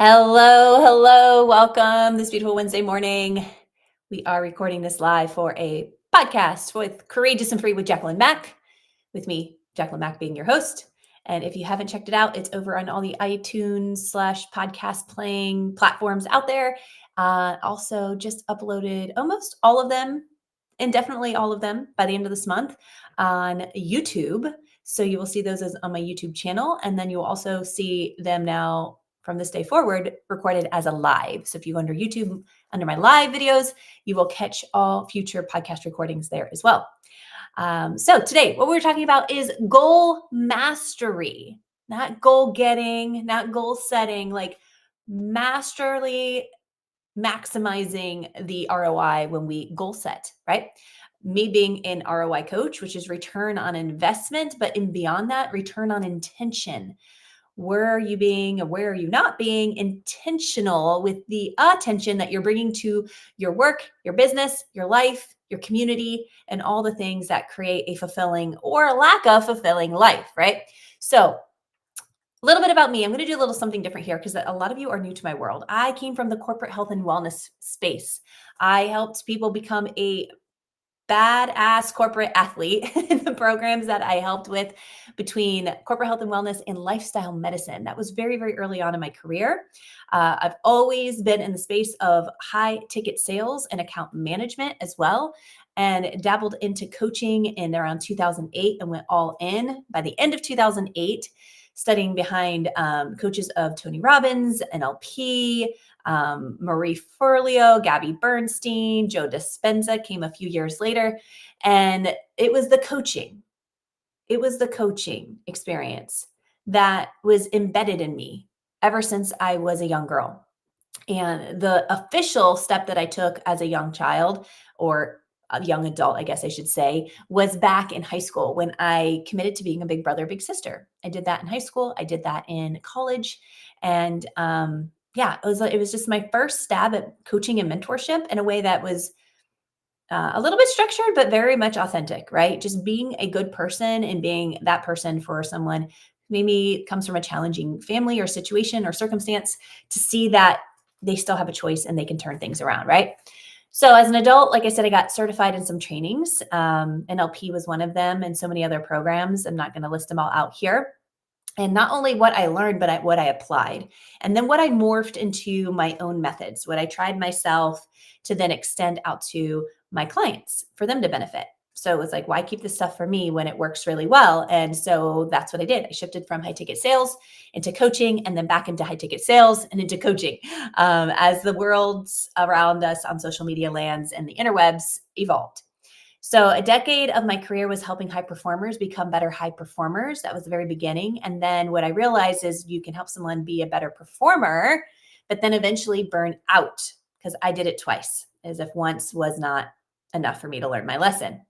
Hello. Welcome this beautiful Wednesday morning. We are recording this live for a podcast with Courageous and Free with Jacqueline Mack, with me, Jacqueline Mack, being your host. And if you haven't checked it out, it's over on all the iTunes/podcast playing platforms out there. Also, just uploaded almost all of them, and definitely all of them by the end of this month on YouTube. So you will see those on my YouTube channel, and then you'll also see them now from this day forward recorded as a live. So if you go under YouTube, under my live videos, you will catch all future podcast recordings there as well. So today, what we're talking about is goal mastery, not goal getting, not goal setting, like masterly maximizing the ROI when we goal set, right? Me being an ROI coach, which is return on investment, but in beyond that, return on intention. Where are you being, or where are you not being intentional with the attention that you're bringing to your work, your business, your life, your community, and all the things that create a fulfilling or a lack of fulfilling life, right? So a little bit about me. I'm going to do a little something different here because a lot of you are new to my world. I came from the corporate health and wellness space. I helped people become a badass corporate athlete in the programs that I helped with between corporate health and wellness and lifestyle medicine. That was very, very early on in my career. I've always been in the space of high ticket sales and account management as well, and dabbled into coaching in around 2008 and went all in by the end of 2008, studying behind coaches of Tony Robbins, NLP, Marie Forleo, Gabby Bernstein, Joe Dispenza came a few years later. And it was the coaching. It was the coaching experience that was embedded in me ever since I was a young girl. And the official step that I took as a young child, or a young adult, I guess I should say, was back in high school when I committed to being a big brother, big sister. I did that in high school. I did that in college. And yeah, it was just my first stab at coaching and mentorship in a way that was a little bit structured, but very much authentic, right? Just being a good person and being that person for someone who maybe comes from a challenging family or situation or circumstance, to see that they still have a choice and they can turn things around, right? So as an adult, like I said, I got certified in some trainings. NLP was one of them, and so many other programs. I'm not going to list them all out here. And not only what I learned, but what I applied. And then what I morphed into my own methods, what I tried myself to then extend out to my clients for them to benefit. So it was like, why keep this stuff for me when it works really well? And so that's what I did. I shifted from high ticket sales into coaching, and then back into high ticket sales and into coaching as the worlds around us on social media lands and the interwebs evolved. So a decade of my career was helping high performers become better high performers. That was the very beginning. And then what I realized is you can help someone be a better performer, but then eventually burn out, because I did it twice, as if once was not enough for me to learn my lesson.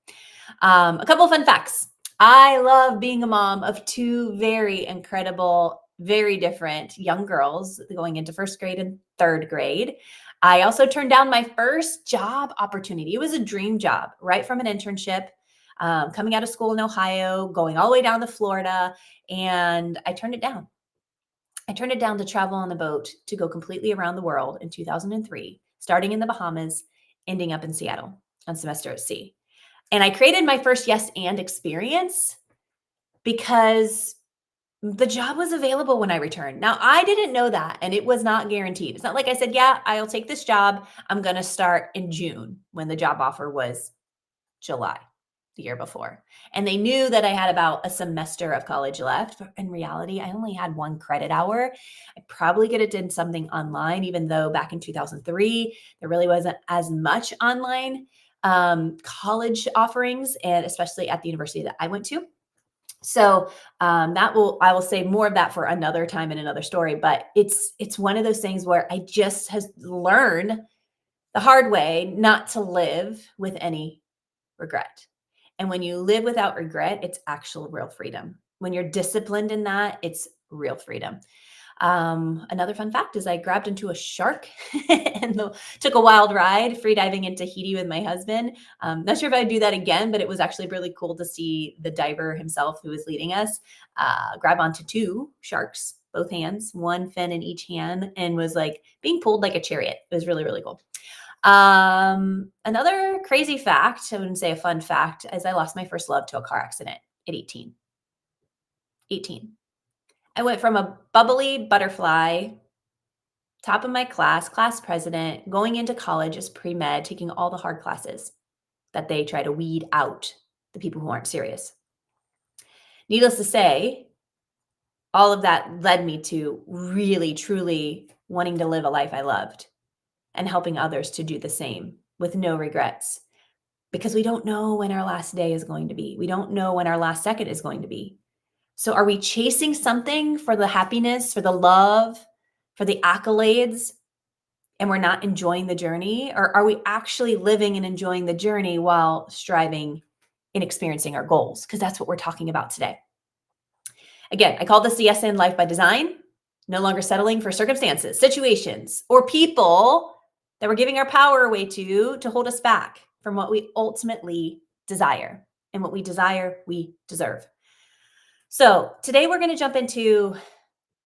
A couple of fun facts. I love being a mom of two very incredible, very different young girls going into first grade and third grade. I also turned down my first job opportunity. It was a dream job, right from an internship, coming out of school in Ohio, going all the way down to Florida, and I turned it down. I turned it down to travel on the boat to go completely around the world in 2003, starting in the Bahamas, ending up in Seattle on semester at sea. And I created my first yes and experience because the job was available when I returned. Now, I didn't know that, and it was not guaranteed. It's not like I said, yeah, I'll take this job. I'm going to start in June, when the job offer was July the year before. And they knew that I had about a semester of college left. But in reality, I only had one credit hour. I probably could have done something online, even though back in 2003, there really wasn't as much online college offerings, and especially at the university that I went to. So I will say more of that for another time in another story. But it's one of those things where I just has learned the hard way not to live with any regret. And when you live without regret, it's actual real freedom. When you're disciplined in that, it's real freedom. Another fun fact is I grabbed into a shark and took a wild ride, free diving in Tahiti with my husband. Not sure if I'd do that again, but it was actually really cool to see the diver himself, who was leading us, grab onto two sharks both hands, one fin in each hand, and was like being pulled like a chariot. It was really, really cool. Another crazy fact, I wouldn't say a fun fact, is I lost my first love to a car accident at 18. 18. I went from a bubbly butterfly, top of my class president, going into college as pre-med, taking all the hard classes that they try to weed out the people who aren't serious. Needless to say, all of that led me to really, truly wanting to live a life I loved and helping others to do the same with no regrets. Because we don't know when our last day is going to be. We don't know when our last second is going to be. So are we chasing something for the happiness, for the love, for the accolades, and we're not enjoying the journey? Or are we actually living and enjoying the journey while striving and experiencing our goals? Because that's what we're talking about today. Again, I call this the SN Life by Design, no longer settling for circumstances, situations, or people that we're giving our power away to hold us back from what we ultimately desire. And what we desire, we deserve. So today we're going to jump into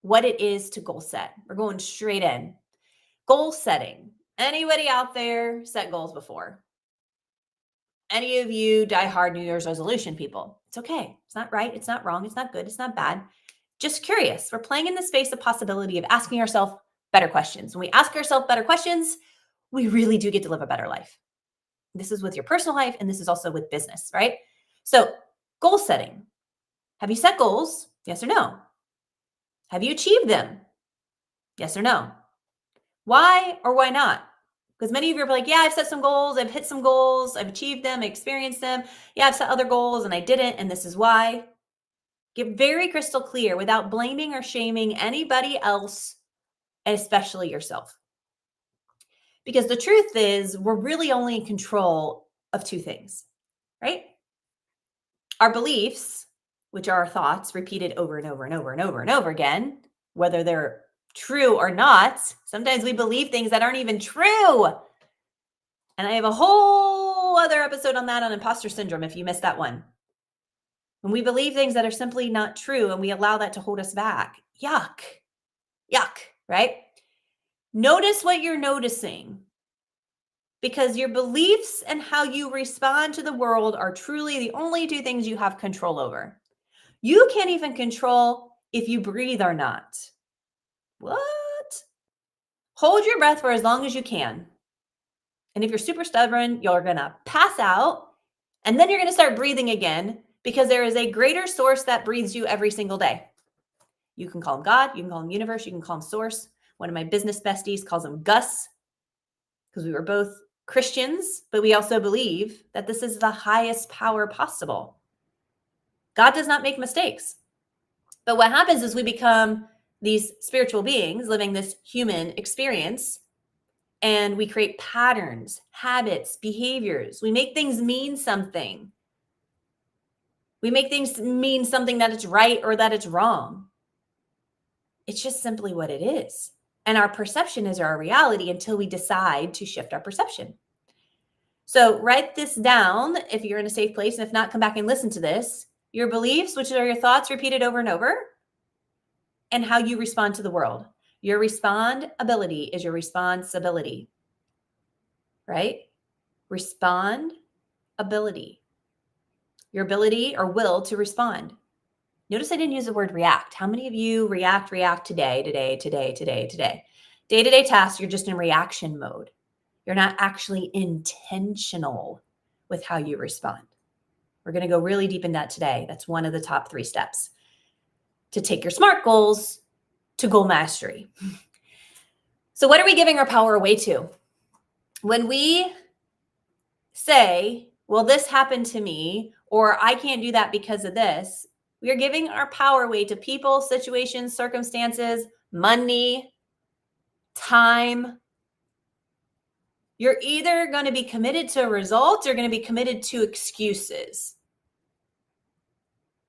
what it is to goal set. We're going straight in. Goal setting. Anybody out there set goals before? Any of you diehard New Year's resolution people? It's okay. It's not right. It's not wrong. It's not good. It's not bad. Just curious. We're playing in the space of possibility of asking ourselves better questions. When we ask ourselves better questions, we really do get to live a better life. This is with your personal life, and this is also with business, right? So goal setting. Have you set goals? Yes or no? Have you achieved them? Yes or no? Why or why not? Because many of you are like, yeah, I've set some goals. I've hit some goals. I've achieved them. I experienced them. Yeah, I've set other goals and I didn't. And this is why. Get very crystal clear without blaming or shaming anybody else, and especially yourself. Because the truth is, we're really only in control of two things, right? Our beliefs, which are our thoughts repeated over and over and over and over and over again, whether they're true or not. Sometimes we believe things that aren't even true. And I have a whole other episode on that on imposter syndrome if you missed that one. When we believe things that are simply not true and we allow that to hold us back, yuck, right? Notice what you're noticing, because your beliefs and how you respond to the world are truly the only two things you have control over. You can't even control if you breathe or not. What? Hold your breath for as long as you can. And if you're super stubborn, you're going to pass out, and then you're going to start breathing again, because there is a greater source that breathes you every single day. You can call him God, you can call him universe, you can call him source. One of my business besties calls him Gus, because we were both Christians, but we also believe that this is the highest power possible. God does not make mistakes. But what happens is we become these spiritual beings living this human experience, and we create patterns, habits, behaviors. We make things mean something. We make things mean something that it's right or that it's wrong. It's just simply what it is. And our perception is our reality until we decide to shift our perception. So write this down if you're in a safe place. And if not, come back and listen to this. Your beliefs, which are your thoughts repeated over and over, and how you respond to the world. Your respond ability is your responsibility, right? Respond ability. Your ability or will to respond. Notice I didn't use the word react. How many of you react today? Day-to-day tasks, you're just in reaction mode. You're not actually intentional with how you respond. We're going to go really deep in that today. That's one of the top 3 steps to take your SMART goals to goal mastery. So what are we giving our power away to? When we say, well, this happened to me, or I can't do that because of this, we are giving our power away to people, situations, circumstances, money, time. You're either going to be committed to results or going to be committed to excuses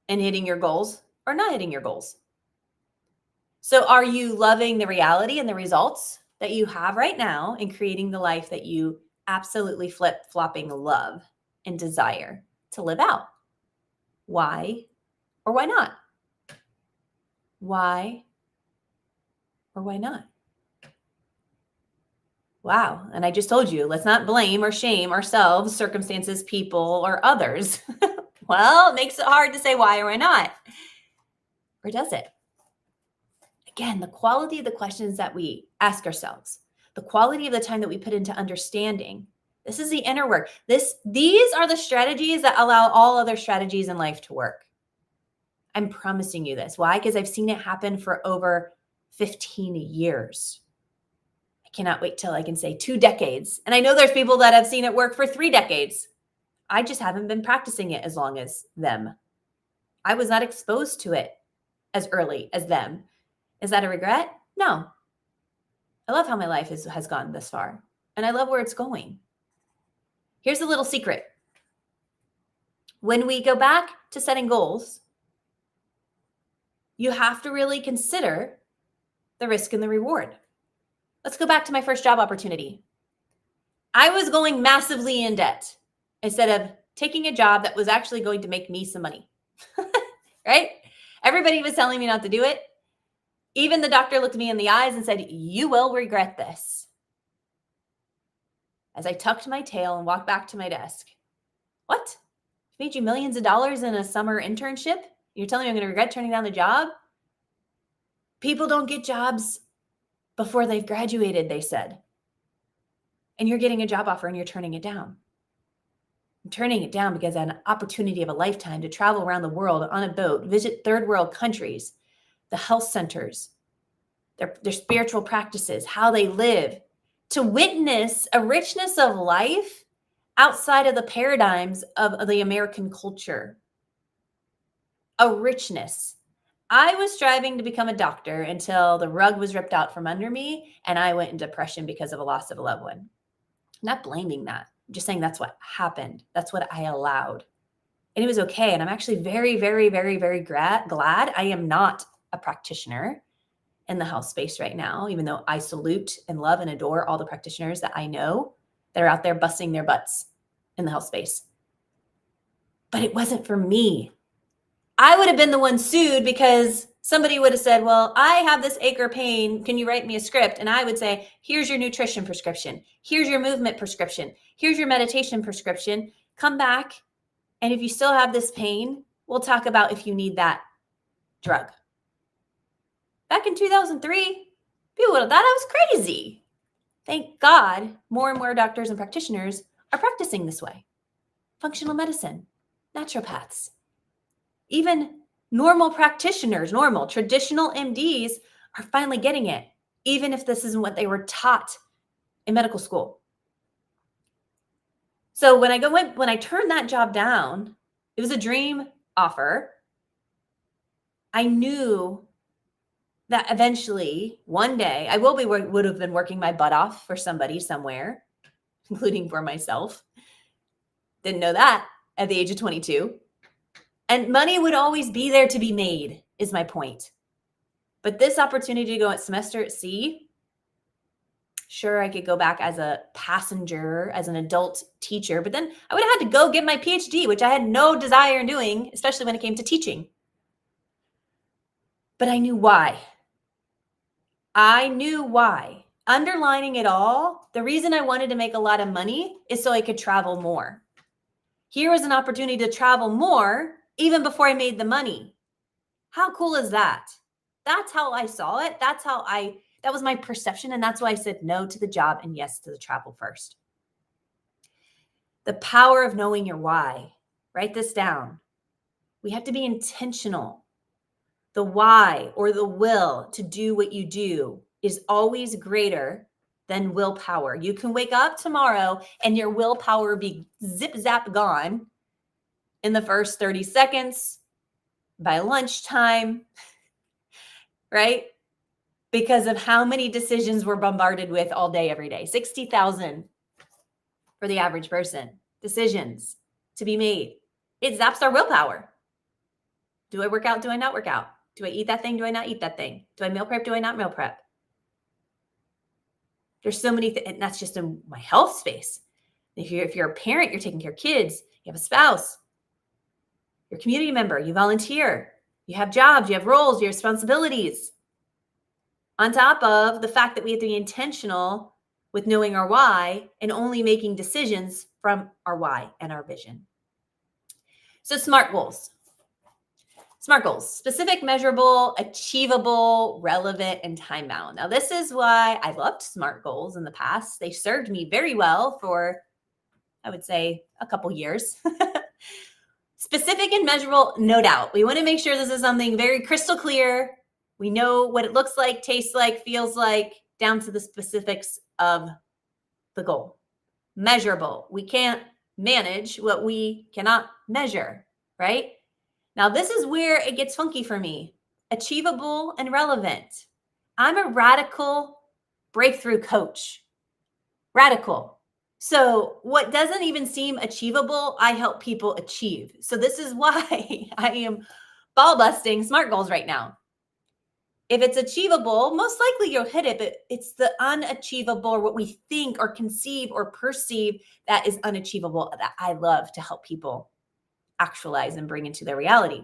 and hitting your goals or not hitting your goals. So are you loving the reality and the results that you have right now and creating the life that you absolutely flip-flopping love and desire to live out? Why or why not? Why or why not? Wow. And I just told you, let's not blame or shame ourselves, circumstances, people, or others. Well, it makes it hard to say why or why not. Or does it? Again, the quality of the questions that we ask ourselves, the quality of the time that we put into understanding. This is the inner work. These are the strategies that allow all other strategies in life to work. I'm promising you this. Why? Because I've seen it happen for over 15 years. I cannot wait till I can say 2 decades. And I know there's people that have seen it work for 3 decades. I just haven't been practicing it as long as them. I was not exposed to it as early as them. Is that a regret? No. I love how my life has gone this far, and I love where it's going. Here's a little secret. When we go back to setting goals, you have to really consider the risk and the reward. Let's go back to my first job opportunity. I was going massively in debt instead of taking a job that was actually going to make me some money, right? Everybody was telling me not to do it. Even the doctor looked me in the eyes and said, "You will regret this." As I tucked my tail and walked back to my desk. What? I made you millions of dollars in a summer internship? You're telling me I'm going to regret turning down the job? People don't get jobs before they've graduated, they said. And you're getting a job offer and you're turning it down. I'm turning it down because I had an opportunity of a lifetime to travel around the world on a boat, visit third world countries, the health centers, their spiritual practices, how they live, to witness a richness of life outside of the paradigms of the American culture. A richness. I was striving to become a doctor until the rug was ripped out from under me and I went in depression because of a loss of a loved one. I'm not blaming that. I'm just saying that's what happened. That's what I allowed. And it was okay. And I'm actually very, very, very, very glad I am not a practitioner in the health space right now, even though I salute and love and adore all the practitioners that I know that are out there busting their butts in the health space. But it wasn't for me. I would have been the one sued because somebody would have said, well, I have this ache or pain. Can you write me a script? And I would say, here's your nutrition prescription. Here's your movement prescription. Here's your meditation prescription. Come back. And if you still have this pain, we'll talk about if you need that drug. Back in 2003, people would have thought I was crazy. Thank God, more and more doctors and practitioners are practicing this way. Functional medicine, naturopaths, even normal practitioners, normal traditional MDs are finally getting it, even if this isn't what they were taught in medical school. So when I turned that job down, it was a dream offer. I knew that eventually, one day, I would have been working my butt off for somebody somewhere, including for myself. Didn't know that at the age of 22. And money would always be there to be made, is my point. But this opportunity to go at semester at sea, sure, I could go back as a passenger, as an adult teacher, but then I would have had to go get my PhD, which I had no desire in doing, especially when it came to teaching. But I knew why. I knew why. Underlining it all, the reason I wanted to make a lot of money is so I could travel more. Here was an opportunity to travel more even before I made the money. How cool is that? That's how I saw it. That was my perception. And that's why I said no to the job and yes to the travel first. The power of knowing your why. Write this down. We have to be intentional. The why or the will to do what you do is always greater than willpower. You can wake up tomorrow and your willpower be zip zap gone in the first 30 seconds, by lunchtime, right? Because of how many decisions we're bombarded with all day, every day. 60,000 for the average person. Decisions to be made. It zaps our willpower. Do I work out? Do I not work out? Do I eat that thing? Do I not eat that thing? Do I meal prep? Do I not meal prep? There's so many and that's just in my health space. If you're a parent, you're taking care of kids, you have a spouse, you're a community member, you volunteer, you have jobs, you have roles, you have responsibilities. on top of the fact that we have to be intentional with knowing our why and only making decisions from our why and our vision. So, SMART goals. SMART goals: specific, measurable, achievable, relevant, and time bound. Now, this is why I loved SMART goals in the past. They served me very well for, I would say, a couple years. Specific and measurable, no doubt. We want to make sure this is something very crystal clear. We know what it looks like, tastes like, feels like, down to the specifics of the goal. Measurable. We can't manage what we cannot measure, right? Now, this is where it gets funky for me. Achievable and relevant. I'm a radical breakthrough coach. Radical. So what doesn't even seem achievable, I help people achieve. So this is why I am ball busting SMART goals right now. If it's achievable, most likely you'll hit it, but it's the unachievable, or what we think or conceive or perceive that is unachievable, that I love to help people actualize and bring into their reality.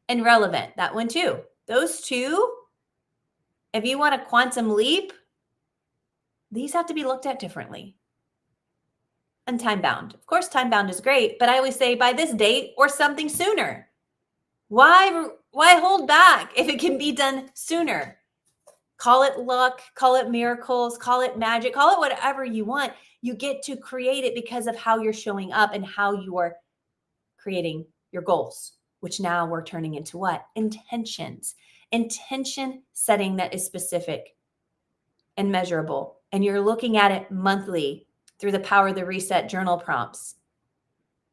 And relevant, that one too. Those two, if you want a quantum leap, these have to be looked at differently. And time bound. Of course, time bound is great, but I always say by this date or something sooner. Why hold back if it can be done sooner? Call it luck, call it miracles, call it magic, call it whatever you want. You get to create it because of how you're showing up and how you are creating your goals, which now we're turning into what? Intentions. Intention setting that is specific and measurable. And you're looking at it monthly through the Power of the Reset journal prompts.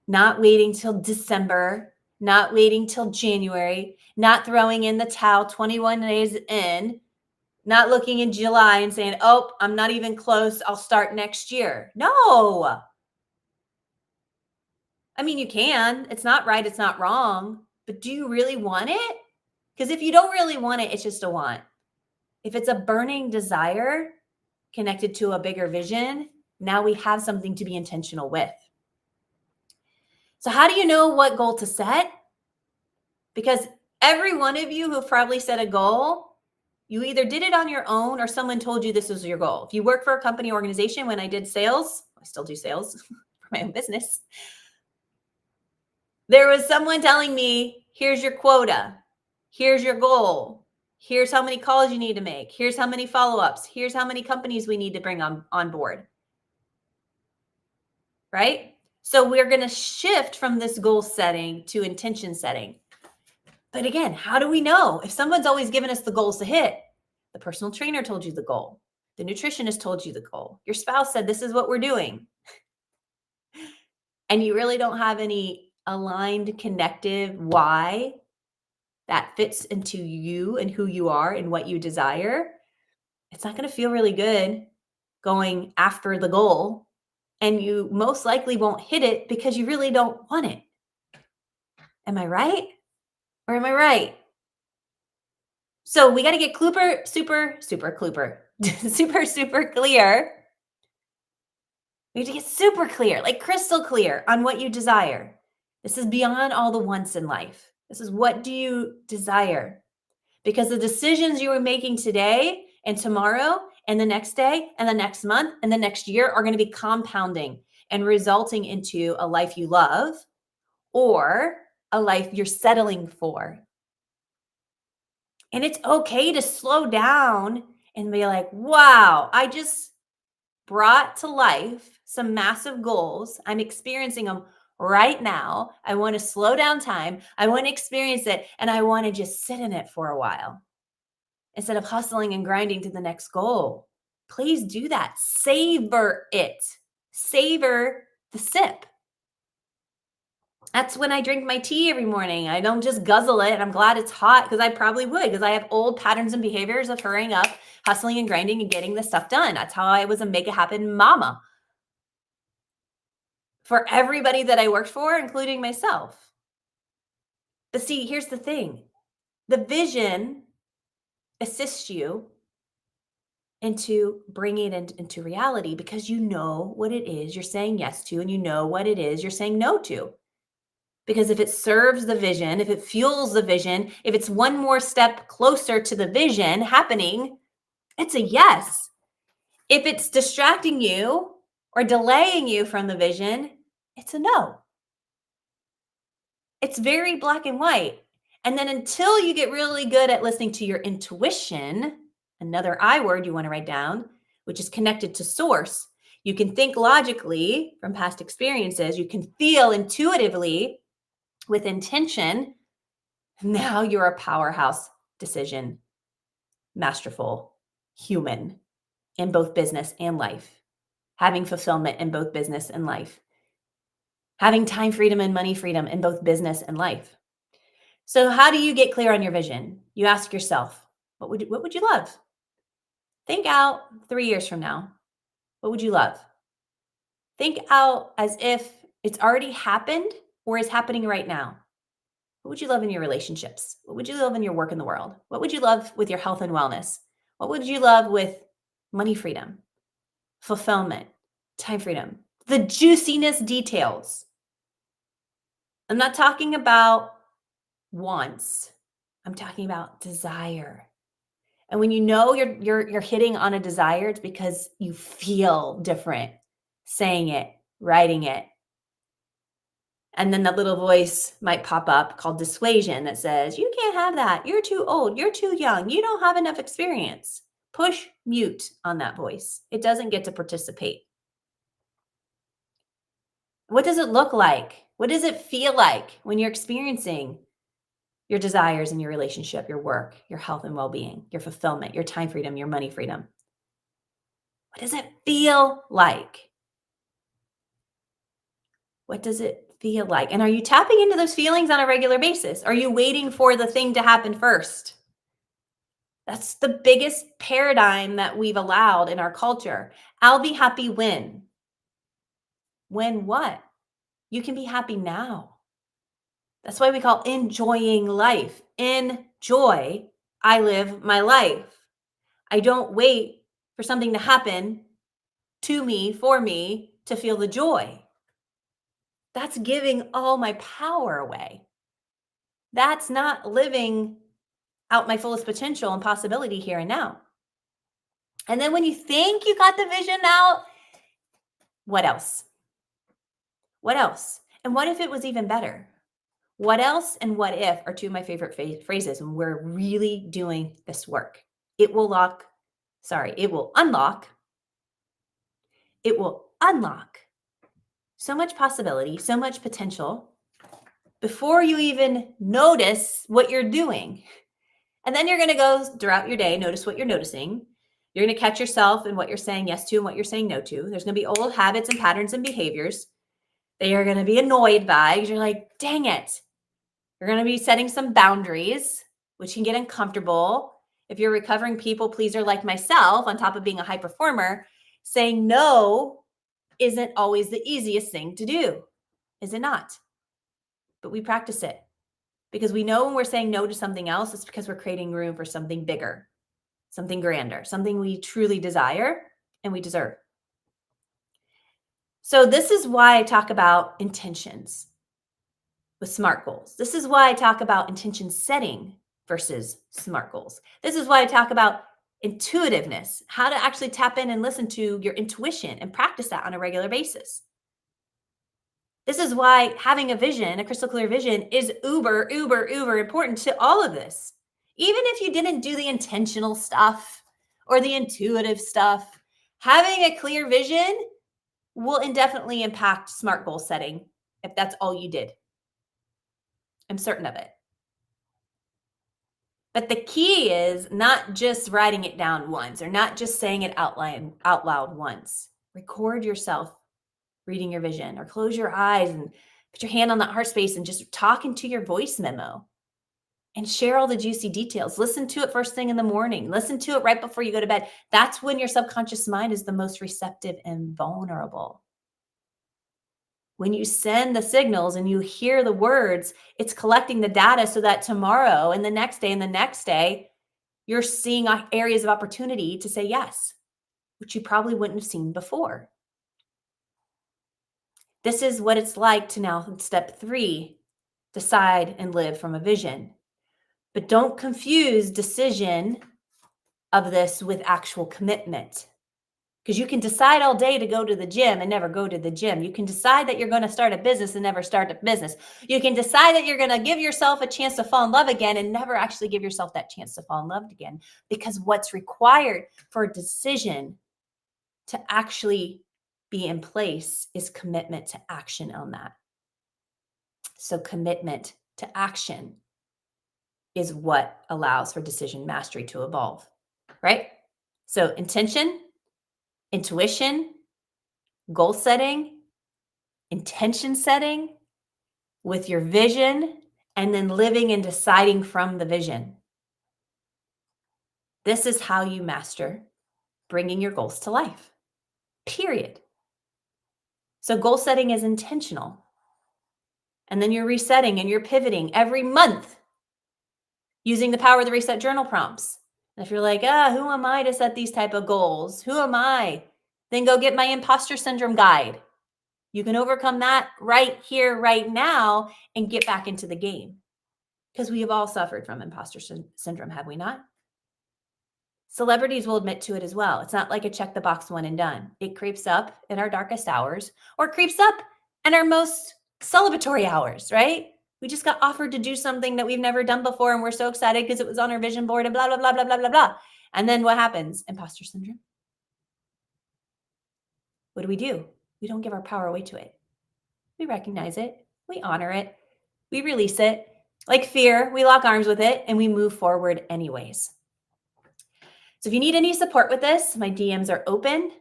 Not waiting till December, not waiting till January, not throwing in the towel 21 days in, not looking in July and saying, oh, I'm not even close, I'll start next year. No. I mean, you can. It's not right, it's not wrong. But do you really want it? Because if you don't really want it, it's just a want. If it's a burning desire connected to a bigger vision, now we have something to be intentional with. So how do you know what goal to set? Because every one of you who probably set a goal, you either did it on your own or someone told you this was your goal. If you work for a company organization, when I did sales, I still do sales for my own business. There was someone telling me, here's your quota. Here's your goal. Here's how many calls you need to make. Here's how many follow-ups. Here's how many companies we need to bring on board. Right? So we're going to shift from this goal setting to intention setting. But again, how do we know? If someone's always given us the goals to hit, the personal trainer told you the goal. The nutritionist told you the goal. Your spouse said, this is what we're doing. And you really don't have any aligned, connective why that fits into you and who you are and what you desire. It's not going to feel really good going after the goal. And you most likely won't hit it because you really don't want it. Am I right? Or am I right? So we got to get super clear. We have to get super clear, like crystal clear on what you desire. This is beyond all the wants in life. This is what do you desire? Because the decisions you are making today and tomorrow and the next day and the next month and the next year are going to be compounding and resulting into a life you love or a life you're settling for. And it's okay to slow down and be like, wow, I just brought to life some massive goals. I'm experiencing them right now. I want to slow down time. I want to experience it. And I want to just sit in it for a while instead of hustling and grinding to the next goal. Please do that. Savor it. Savor the sip. That's when I drink my tea every morning. I don't just guzzle it. And I'm glad it's hot because I probably would, because I have old patterns and behaviors of hurrying up, hustling and grinding and getting this stuff done. That's how I was a make it happen mama for everybody that I worked for, including myself. But see, here's the thing. The vision assists you into bringing it into reality because you know what it is you're saying yes to and you know what it is you're saying no to. Because if it serves the vision, if it fuels the vision, if it's one more step closer to the vision happening, it's a yes. If it's distracting you or delaying you from the vision, it's a no. It's very black and white. And then until you get really good at listening to your intuition, another I word you want to write down, which is connected to source. You can think logically from past experiences, you can feel intuitively with intention. Now you're a powerhouse decision, masterful human in both business and life, having fulfillment in both business and life, having time freedom and money freedom in both business and life. So how do you get clear on your vision? You ask yourself, what would you love? Think out 3 years from now. What would you love? Think out as if it's already happened or is happening right now. What would you love in your relationships? What would you love in your work in the world? What would you love with your health and wellness? What would you love with money freedom, fulfillment, time freedom, the juiciness details? I'm not talking about wants. I'm talking about desire. And when you know you're hitting on a desire, it's because you feel different saying it, writing it. And then that little voice might pop up called dissuasion that says, you can't have that. You're too old. You're too young. You don't have enough experience. Push mute on that voice. It doesn't get to participate. What does it look like? What does it feel like when you're experiencing your desires in your relationship, your work, your health and well-being, your fulfillment, your time freedom, your money freedom? What does it feel like? What does it feel like? And are you tapping into those feelings on a regular basis? Are you waiting for the thing to happen first? That's the biggest paradigm that we've allowed in our culture. I'll be happy when. When what? You can be happy now. That's why we call enjoying life. Enjoy. I live my life. I don't wait for something to happen to me, for me, to feel the joy. That's giving all my power away. That's not living out my fullest potential and possibility here and now. And then when you think you got the vision out, what else? What else? And what if it was even better? What else and what if are two of my favorite phrases when we're really doing this work. It will unlock so much possibility, so much potential before you even notice what you're doing. And then you're going to go throughout your day, notice what you're noticing. You're going to catch yourself in what you're saying yes to and what you're saying no to. There's going to be old habits and patterns and behaviors that you're going to be annoyed by because you're like, dang it. You're going to be setting some boundaries, which can get uncomfortable. If you're a recovering people pleaser like myself, on top of being a high performer, saying no isn't always the easiest thing to do, is it not? But we practice it because we know when we're saying no to something else, it's because we're creating room for something bigger, something grander, something we truly desire and we deserve. So this is why I talk about intentions with SMART goals. This is why I talk about intention setting versus SMART goals. This is why I talk about intuitiveness, how to actually tap in and listen to your intuition and practice that on a regular basis. This is why having a vision, a crystal clear vision, is uber important to all of this. Even if you didn't do the intentional stuff or the intuitive stuff, having a clear vision will indefinitely impact SMART goal setting if that's all you did. I'm certain of it. But the key is not just writing it down once or not just saying it out loud once. Record yourself reading your vision or close your eyes and put your hand on that heart space and just talk into your voice memo and share all the juicy details. Listen to it first thing in the morning. Listen to it right before you go to bed. That's when your subconscious mind is the most receptive and vulnerable. When you send the signals and you hear the words, it's collecting the data so that tomorrow and the next day and the next day, you're seeing areas of opportunity to say yes, which you probably wouldn't have seen before. This is what it's like to now, step 3, decide and live from a vision. But don't confuse decision of this with actual commitment. Because you can decide all day to go to the gym and never go to the gym. You can decide that you're going to start a business and never start a business. You can decide that you're going to give yourself a chance to fall in love again and never actually give yourself that chance to fall in love again. Because what's required for a decision to actually be in place is commitment to action on that. So commitment to action is what allows for decision mastery to evolve, right? So intention, intuition, goal setting, intention setting with your vision, and then living and deciding from the vision. This is how you master bringing your goals to life, period. So goal setting is intentional. And then you're resetting and you're pivoting every month using the Power of the Reset journal prompts. And if you're like, who am I to set these type of goals? Who am I? Then go get my imposter syndrome guide. You can overcome that right here, right now, and get back into the game. Because we have all suffered from imposter syndrome, have we not? Celebrities will admit to it as well. It's not like a check the box one and done. It creeps up in our darkest hours or creeps up in our most celebratory hours, right? We just got offered to do something that we've never done before and we're so excited because it was on our vision board and blah, blah, blah, blah, blah, blah, blah. And then what happens? Imposter syndrome. What do? We don't give our power away to it. We recognize it. We honor it. We release it. Like fear, we lock arms with it and we move forward anyways. So if you need any support with this, my DMs are open.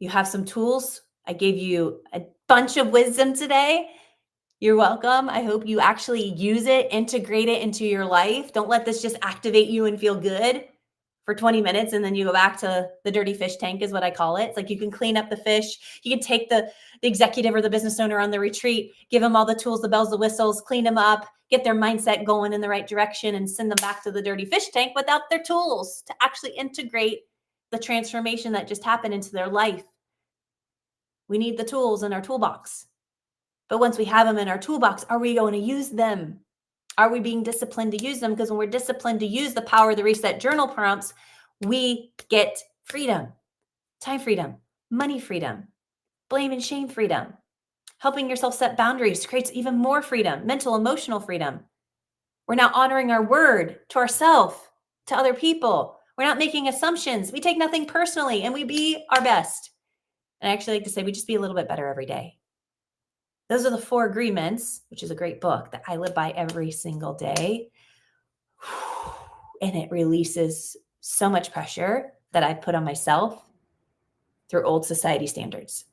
You have some tools. I gave you a bunch of wisdom today. You're welcome. I hope you actually use it, integrate it into your life. Don't let this just activate you and feel good for 20 minutes and then you go back to the dirty fish tank is what I call it. It's like you can clean up the fish. You can take the executive or the business owner on the retreat, give them all the tools, the bells, the whistles, clean them up, get their mindset going in the right direction and send them back to the dirty fish tank without their tools to actually integrate the transformation that just happened into their life. We need the tools in our toolbox. But once we have them in our toolbox, are we going to use them? Are we being disciplined to use them? Because when we're disciplined to use the Power of the Reset journal prompts, we get freedom, time freedom, money freedom, blame and shame freedom. Helping yourself set boundaries creates even more freedom, mental, emotional freedom. We're now honoring our word to ourselves, to other people. We're not making assumptions. We take nothing personally and we be our best. And I actually like to say we just be a little bit better every day. Those are the 4 agreements, which is a great book that I live by every single day. And it releases so much pressure that I put on myself through old society standards.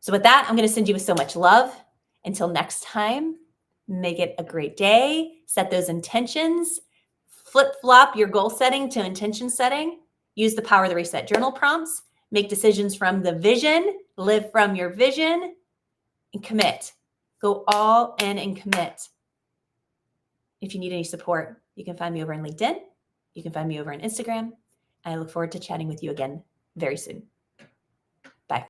So with that, I'm going to send you with so much love. Until next time, make it a great day. Set those intentions. Flip-flop your goal setting to intention setting. Use the Power of the Reset journal prompts. Make decisions from the vision. Live from your vision. And commit. Go all in and commit. If you need any support, you can find me over on LinkedIn. You can find me over on Instagram. I look forward to chatting with you again very soon.